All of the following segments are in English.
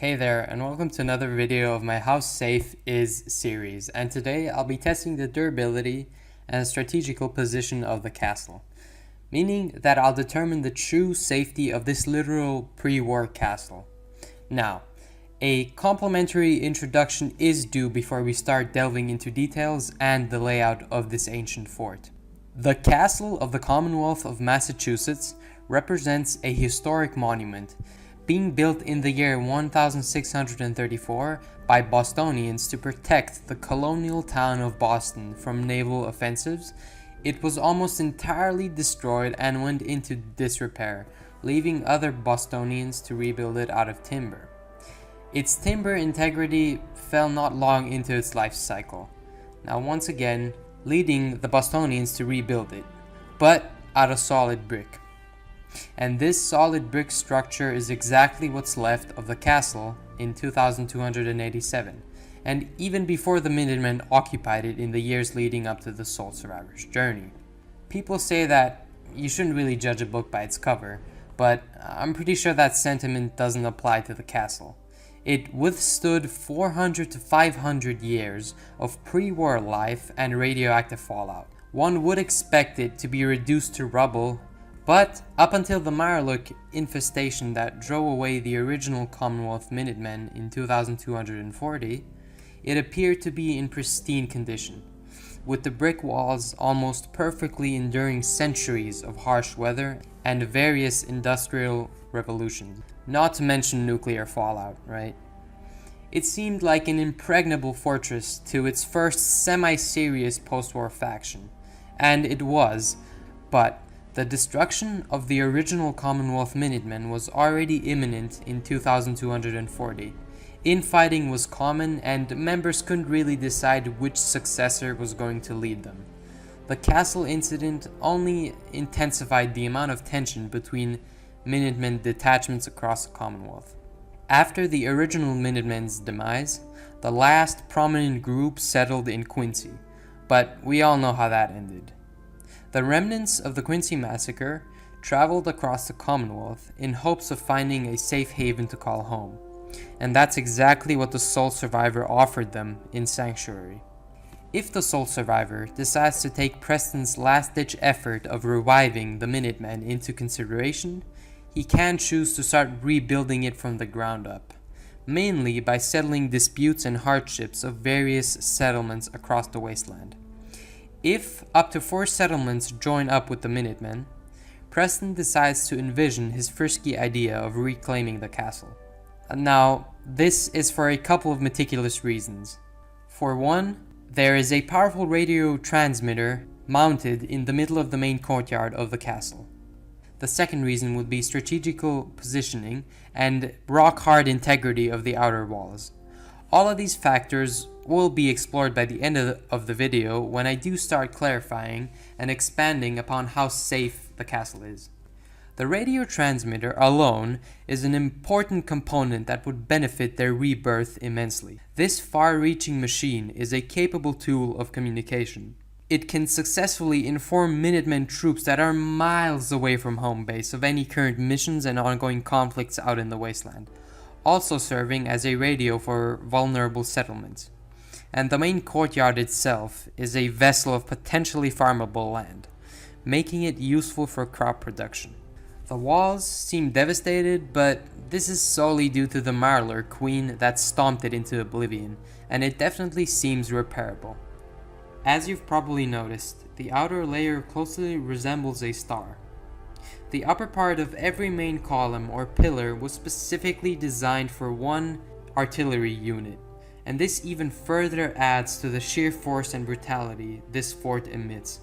Hey there, and welcome to another video of my How Safe Is series, and today I'll be testing the durability and strategical position of the castle, meaning that I'll determine the true safety of this literal pre-war castle. Now, a complimentary introduction is due before we start delving into details and the layout of this ancient fort. The Castle of the Commonwealth of Massachusetts represents a historic monument, being built in the year 1634 by Bostonians to protect the colonial town of Boston from naval offensives. It was almost entirely destroyed and went into disrepair, leaving other Bostonians to rebuild it out of timber. Its timber integrity fell not long into its life cycle, now once again leading the Bostonians to rebuild it, but out of solid brick. And this solid brick structure is exactly what's left of the castle in 2287, and even before the Minutemen occupied it in the years leading up to the sole survivor's journey. People say that you shouldn't really judge a book by its cover, but I'm pretty sure that sentiment doesn't apply to the castle. It withstood 400 to 500 years of pre-war life and radioactive fallout. One would expect it to be reduced to rubble, but up until the Mirelurk infestation that drove away the original Commonwealth Minutemen in 2240, it appeared to be in pristine condition, with the brick walls almost perfectly enduring centuries of harsh weather and various industrial revolutions, not to mention nuclear fallout, right? It seemed like an impregnable fortress to its first semi-serious post-war faction, and it was, but the destruction of the original Commonwealth Minutemen was already imminent in 2240. Infighting was common, and members couldn't really decide which successor was going to lead them. The castle incident only intensified the amount of tension between Minutemen detachments across the Commonwealth. After the original Minutemen's demise, the last prominent group settled in Quincy, but we all know how that ended. The remnants of the Quincy massacre traveled across the Commonwealth in hopes of finding a safe haven to call home, and that's exactly what the sole survivor offered them in Sanctuary. If the sole survivor decides to take Preston's last-ditch effort of reviving the Minutemen into consideration, he can choose to start rebuilding it from the ground up, mainly by settling disputes and hardships of various settlements across the wasteland. If up to 4 settlements join up with the Minutemen, Preston decides to envision his frisky idea of reclaiming the castle. Now, this is for a couple of meticulous reasons. For one, there is a powerful radio transmitter mounted in the middle of the main courtyard of the castle. The second reason would be strategical positioning and rock-hard integrity of the outer walls. All of these factors will be explored by the end of the video when I do start clarifying and expanding upon how safe the castle is. The radio transmitter alone is an important component that would benefit their rebirth immensely. This far-reaching machine is a capable tool of communication. It can successfully inform Minutemen troops that are miles away from home base of any current missions and ongoing conflicts out in the wasteland, also serving as a radio for vulnerable settlements. And the main courtyard itself is a vessel of potentially farmable land, making it useful for crop production. The walls seem devastated, but this is solely due to the Mirelurk queen that stomped it into oblivion, and it definitely seems repairable. As you've probably noticed, the outer layer closely resembles a star. The upper part of every main column or pillar was specifically designed for one artillery unit, and this even further adds to the sheer force and brutality this fort emits.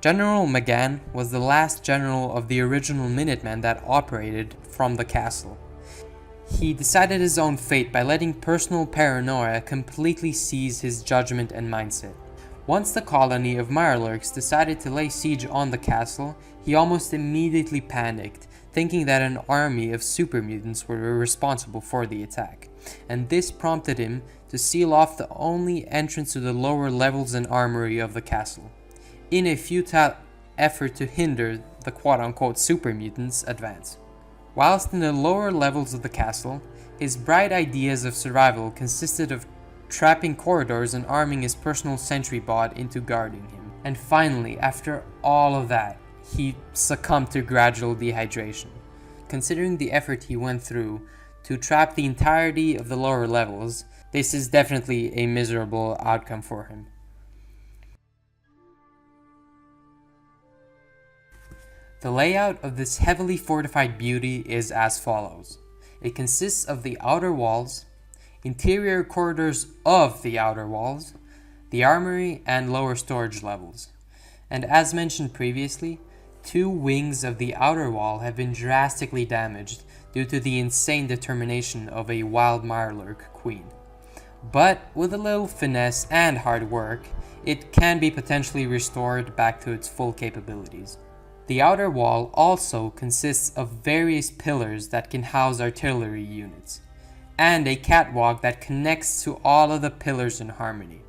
General McGann was the last general of the original Minutemen that operated from the castle. He decided his own fate by letting personal paranoia completely seize his judgment and mindset. Once the colony of Mirelurks decided to lay siege on the castle, he almost immediately panicked, thinking that an army of super mutants were responsible for the attack, and this prompted him to seal off the only entrance to the lower levels and armory of the castle, in a futile effort to hinder the quote-unquote super mutants' advance. Whilst in the lower levels of the castle, his bright ideas of survival consisted of trapping corridors and arming his personal sentry bot into guarding him. And finally, after all of that, he succumbed to gradual dehydration. Considering the effort he went through to trap the entirety of the lower levels, this is definitely a miserable outcome for him. The layout of this heavily fortified beauty is as follows. It consists of the outer walls, interior corridors of the outer walls, the armory, and lower storage levels. And as mentioned previously, 2 wings of the outer wall have been drastically damaged due to the insane determination of a wild Mirelurk queen. But with a little finesse and hard work, it can be potentially restored back to its full capabilities. The outer wall also consists of various pillars that can house artillery units, and a catwalk that connects to all of the pillars in harmony.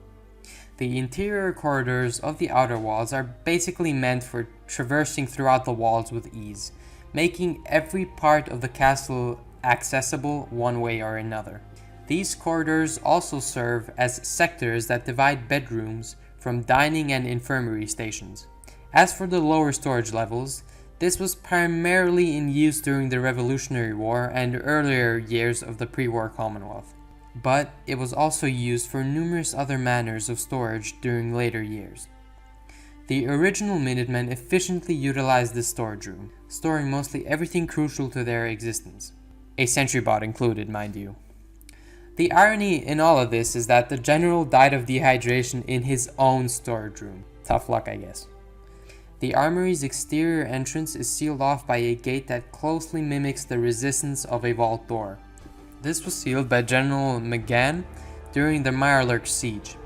The interior corridors of the outer walls are basically meant for traversing throughout the walls with ease, making every part of the castle accessible one way or another. These corridors also serve as sectors that divide bedrooms from dining and infirmary stations. As for the lower storage levels, this was primarily in use during the Revolutionary War and earlier years of the pre-war Commonwealth, but it was also used for numerous other manners of storage during later years. The original Minutemen efficiently utilized this storage room, storing mostly everything crucial to their existence. A sentry bot included, mind you. The irony in all of this is that the general died of dehydration in his own storage room. Tough luck, I guess. The armory's exterior entrance is sealed off by a gate that closely mimics the resistance of a vault door. This was sealed by General McGann during the Mirelurk siege,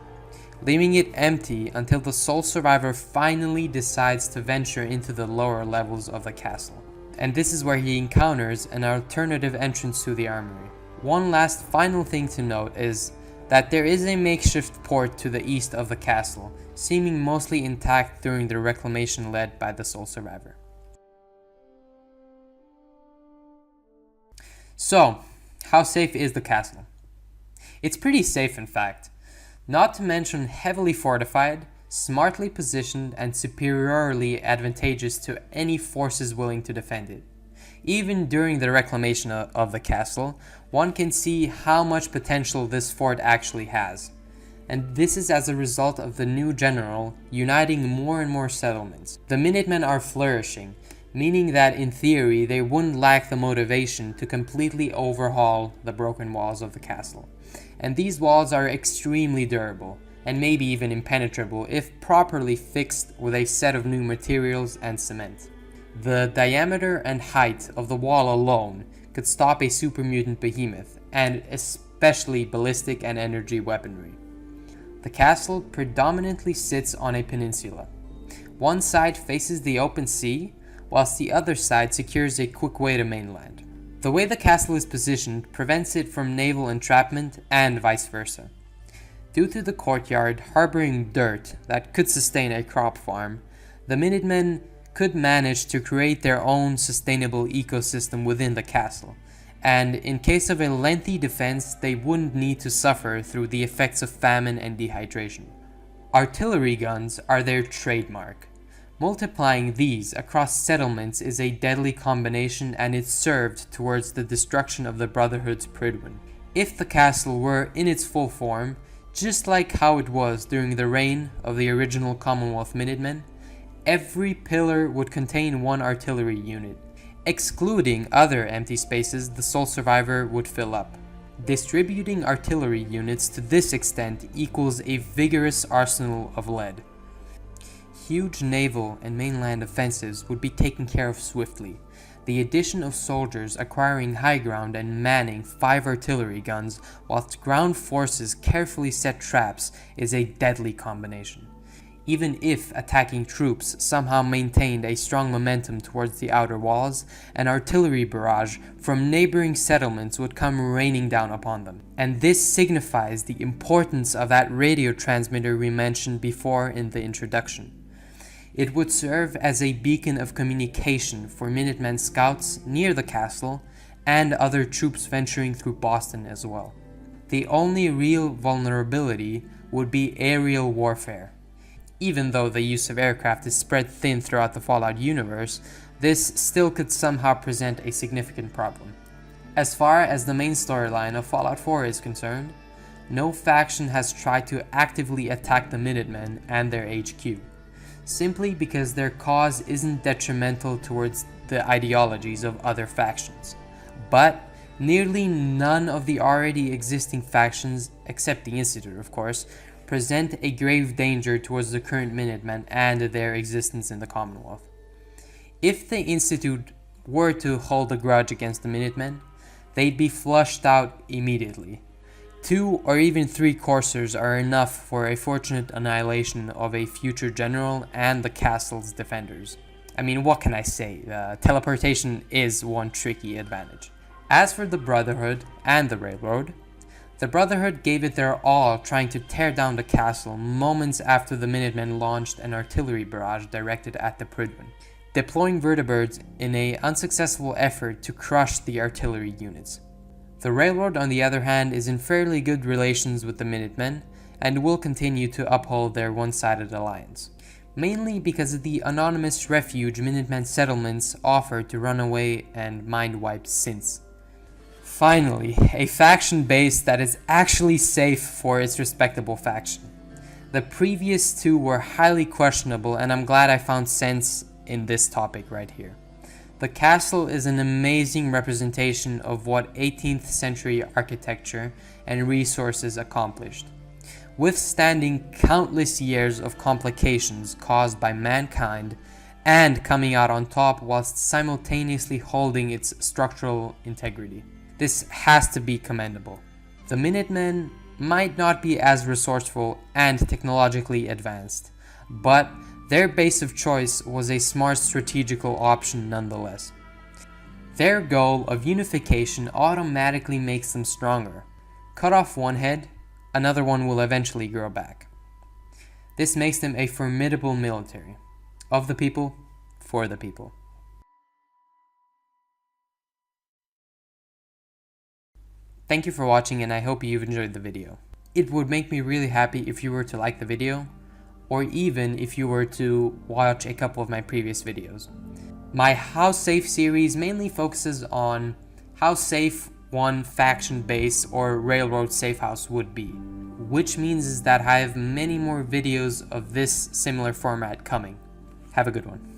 leaving it empty until the sole survivor finally decides to venture into the lower levels of the castle. And this is where he encounters an alternative entrance to the armory. One last final thing to note is that there is a makeshift port to the east of the castle, seeming mostly intact during the reclamation led by the sole survivor. So, how safe is the castle? It's pretty safe, in fact. Not to mention heavily fortified, smartly positioned, and superiorly advantageous to any forces willing to defend it. Even during the reclamation of the castle, one can see how much potential this fort actually has. And this is as a result of the new general uniting more and more settlements. The Minutemen are flourishing, meaning that in theory they wouldn't lack the motivation to completely overhaul the broken walls of the castle. And these walls are extremely durable, and maybe even impenetrable if properly fixed with a set of new materials and cement. The diameter and height of the wall alone could stop a super mutant behemoth, and especially ballistic and energy weaponry. The castle predominantly sits on a peninsula. One side faces the open sea, whilst the other side secures a quick way to mainland. The way the castle is positioned prevents it from naval entrapment and vice versa. Due to the courtyard harboring dirt that could sustain a crop farm, the Minutemen could manage to create their own sustainable ecosystem within the castle, and in case of a lengthy defense, they wouldn't need to suffer through the effects of famine and dehydration. Artillery guns are their trademark. Multiplying these across settlements is a deadly combination, and it served towards the destruction of the Brotherhood's Pridwen. If the castle were in its full form, just like how it was during the reign of the original Commonwealth Minutemen, every pillar would contain one artillery unit, excluding other empty spaces the sole survivor would fill up. Distributing artillery units to this extent equals a vigorous arsenal of lead. Huge naval and mainland offensives would be taken care of swiftly. The addition of soldiers acquiring high ground and manning 5 artillery guns whilst ground forces carefully set traps is a deadly combination. Even if attacking troops somehow maintained a strong momentum towards the outer walls, an artillery barrage from neighboring settlements would come raining down upon them. And this signifies the importance of that radio transmitter we mentioned before in the introduction. It would serve as a beacon of communication for Minutemen scouts near the castle and other troops venturing through Boston as well. The only real vulnerability would be aerial warfare. Even though the use of aircraft is spread thin throughout the Fallout universe, this still could somehow present a significant problem. As far as the main storyline of Fallout 4 is concerned, no faction has tried to actively attack the Minutemen and their HQ, simply because their cause isn't detrimental towards the ideologies of other factions. But nearly none of the already existing factions, except the Institute of course, present a grave danger towards the current Minutemen and their existence in the Commonwealth. If the Institute were to hold a grudge against the Minutemen, they'd be flushed out immediately. 2 or even 3 coursers are enough for a fortunate annihilation of a future general and the castle's defenders. I mean, what can I say? Teleportation is one tricky advantage. As for the Brotherhood and the Railroad, the Brotherhood gave it their all trying to tear down the castle moments after the Minutemen launched an artillery barrage directed at the Prydwen, deploying vertibirds in an unsuccessful effort to crush the artillery units. The Railroad, on the other hand, is in fairly good relations with the Minutemen and will continue to uphold their one-sided alliance, mainly because of the anonymous refuge Minutemen settlements offer to runaway and mind-wiped synths. Finally, a faction base that is actually safe for its respectable faction. The previous 2 were highly questionable, and I'm glad I found sense in this topic right here. The castle is an amazing representation of what 18th century architecture and resources accomplished, withstanding countless years of complications caused by mankind and coming out on top whilst simultaneously holding its structural integrity. This has to be commendable. The Minutemen might not be as resourceful and technologically advanced, but their base of choice was a smart strategical option nonetheless. Their goal of unification automatically makes them stronger. Cut off one head, another one will eventually grow back. This makes them a formidable military. Of the people, for the people. Thank you for watching, and I hope you've enjoyed the video. It would make me really happy if you were to like the video, or even if you were to watch a couple of my previous videos. My How Safe series mainly focuses on how safe one faction base or railroad safe house would be, which means that I have many more videos of this similar format coming. Have a good one.